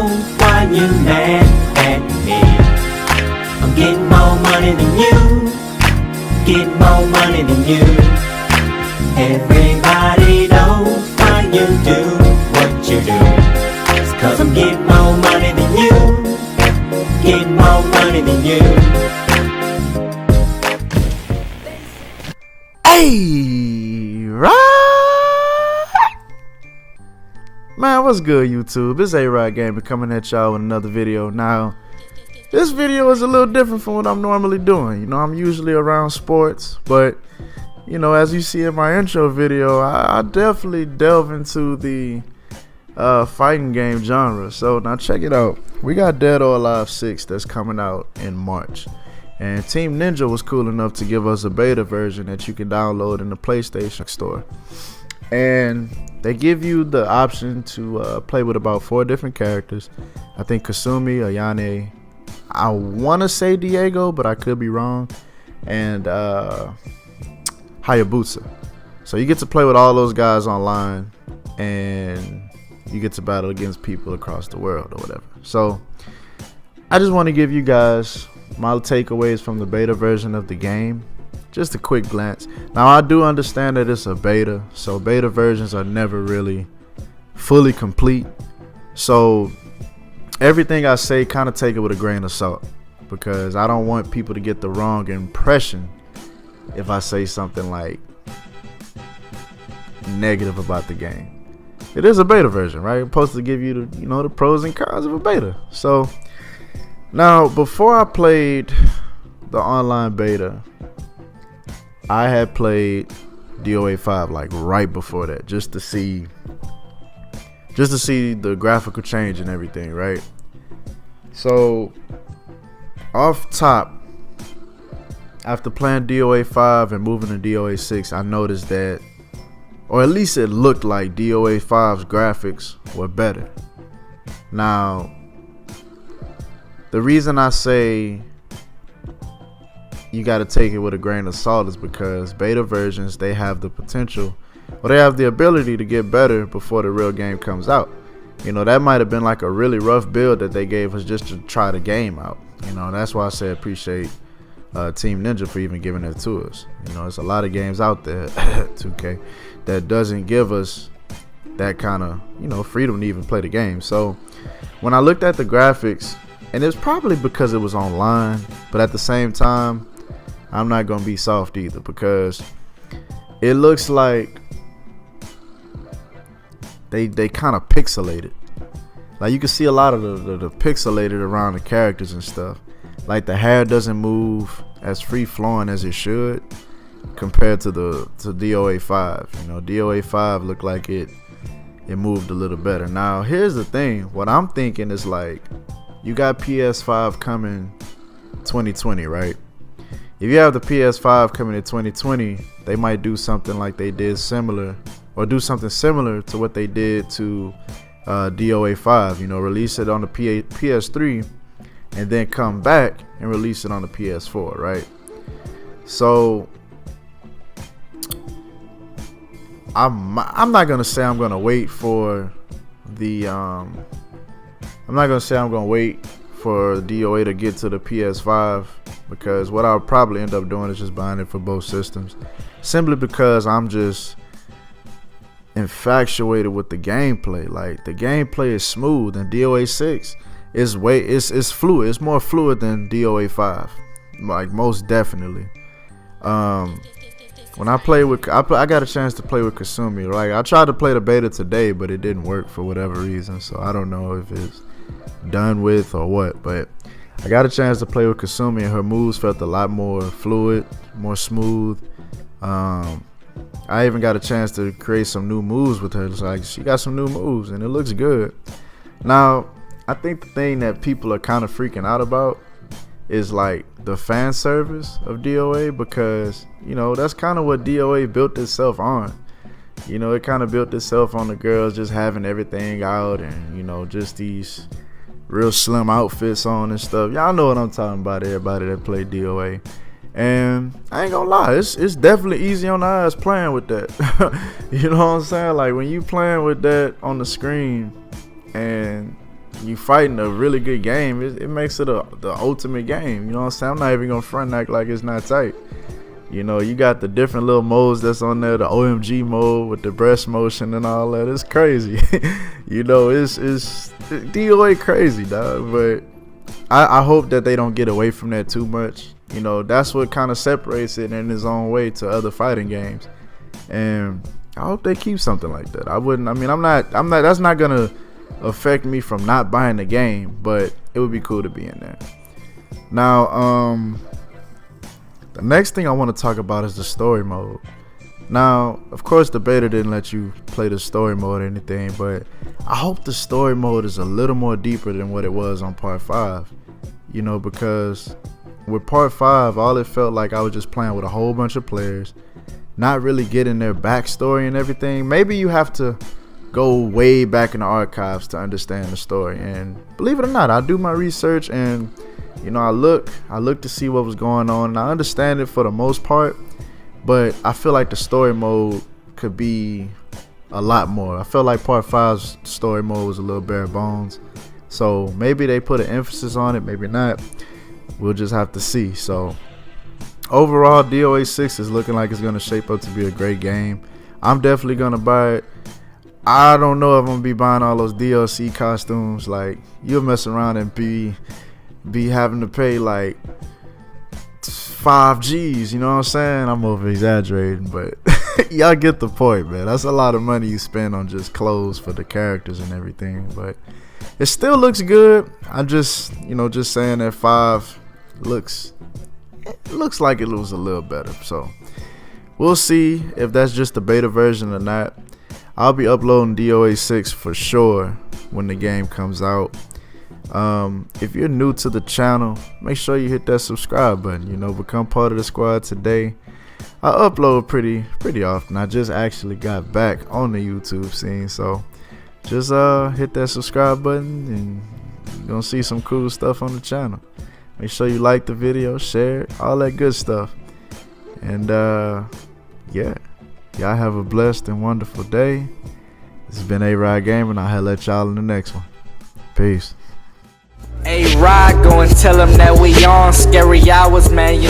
know why you mad at me. I'm getting more money than you, getting more money than you. Everybody knows why you do what you do. It's 'cause I'm getting more money than you, getting more money than you. Hey, right? Man, what's good, YouTube? It's A-Rod Gamer coming at y'all with another video. Now, this video is a little different from what I'm normally doing. You know, I'm usually around sports, but, you know, as you see in my intro video, I definitely delve into the fighting game genre. So, now check it out. We got Dead or Alive 6 that's coming out in March. And Team Ninja was cool enough to give us a beta version that you can download in the PlayStation Store. And they give you the option to play with about 4 different characters. I think Kasumi, Ayane, I want to say Diego, but I could be wrong, and Hayabusa. So you get to play with all those guys online, and you get to battle against people across the world or whatever. So I just want to give you guys my takeaways from the beta version of the game. Just a quick glance. Now, I do understand that it's a beta, so beta versions are never really fully complete. So everything I say, kind of take it with a grain of salt, because I don't want people to get the wrong impression if I say something like negative about the game. It is a beta version, right? It's supposed to give you the, the pros and cons of a beta. So now, before I played the online beta, I had played DOA 5 like right before that, just to see the graphical change and everything, right? So off top, after playing DOA 5 and moving to DOA 6, I noticed that, or at least it looked like, DOA 5's graphics were better. Now, the reason I say you got to take it with a grain of salt is because beta versions, they have the potential, or they have the ability to get better before the real game comes out. You know, that might have been like a really rough build that they gave us just to try the game out. You know, that's why I say appreciate Team Ninja for even giving it to us. You know, there's a lot of games out there, 2K, that doesn't give us that kind of, freedom to even play the game. So when I looked at the graphics, and it's probably because it was online, but at the same time, I'm not going to be soft either, because it looks like they kind of pixelated. Like, you can see a lot of the pixelated around the characters and stuff. Like, the hair doesn't move as free flowing as it should compared to DOA 5. You know, DOA 5 looked like it moved a little better. Now, here's the thing. What I'm thinking is, like, you got PS5 coming 2020, right? If you have the PS5 coming in 2020, they might do something like they did similar, or do something similar to what they did to DOA 5. You know, release it on the PS3 and then come back and release it on the PS4, right? So I'm not gonna say I'm gonna wait for the I'm not gonna say I'm gonna wait for DOA to get to the PS5, because what I'll probably end up doing is just buying it for both systems, simply because I'm just infatuated with the gameplay. Like, the gameplay is smooth, and DOA 6 is it's fluid. It's more fluid than DOA 5, like, most definitely. When I play with, I got a chance to play with Kasumi. Like, I tried to play the beta today, but it didn't work for whatever reason. So I don't know if it's done with or what. But I got a chance to play with Kasumi, and her moves felt a lot more fluid, more smooth. I even got a chance to create some new moves with her. It's like, she got some new moves, and it looks good. Now, I think the thing that people are kind of freaking out about is, like, the fan service of DOA, because, that's kind of what DOA built itself on. It kind of built itself on the girls just having everything out, and, just these real slim outfits on and stuff. Y'all know what I'm talking about, everybody that played DOA. And I ain't gonna lie, it's definitely easy on the eyes playing with that. You know what I'm saying? Like, when you playing with that on the screen, and you fighting a really good game, it makes it the ultimate game. You know what I'm saying? I'm not even gonna front act like it's not tight. You know, you got the different little modes that's on there, the OMG mode with the breast motion and all that. It's crazy. You know, it's DOA crazy, dog. But I hope that they don't get away from that too much. You know, that's what kind of separates it in its own way to other fighting games. And I hope they keep something like that. I'm not, that's not gonna affect me from not buying the game, but it would be cool to be in there. Now, the next thing I want to talk about is the story mode. Now, of course, the beta didn't let you play the story mode or anything, but I hope the story mode is a little more deeper than what it was on part 5. You know, because with part 5, all it felt like I was just playing with a whole bunch of players, not really getting their backstory and everything. Maybe you have to go way back in the archives to understand the story. And believe it or not, I do my research and you know, I look to see what was going on, and I understand it for the most part, but I feel like the story mode could be a lot more. I feel like part 5's story mode was a little bare bones, so maybe they put an emphasis on it, maybe not. We'll just have to see. So overall, DOA 6 is looking like it's going to shape up to be a great game. I'm definitely going to buy it. I don't know if I'm going to be buying all those DLC costumes. Like, you'll mess around and be having to pay like 5 G's, you know what I'm saying? I'm over exaggerating, but y'all get the point, man. That's a lot of money you spend on just clothes for the characters and everything, but it still looks good. I'm just, you know, just saying that 5 looks like it was a little better. So we'll see if that's just the beta version or not. I'll be uploading DOA 6 for sure when the game comes out. If you're new to the channel, make sure you hit that subscribe button. You know, become part of the squad today. I upload pretty often. I just actually got back on the YouTube scene, so just hit that subscribe button and you're gonna see some cool stuff on the channel. Make sure you like the video, share it, all that good stuff. And yeah, y'all have a blessed and wonderful day. This has been A-Rod Gaming. I'll let y'all in the next one. Peace. A-Rod, go and tell them that we on scary hours, man.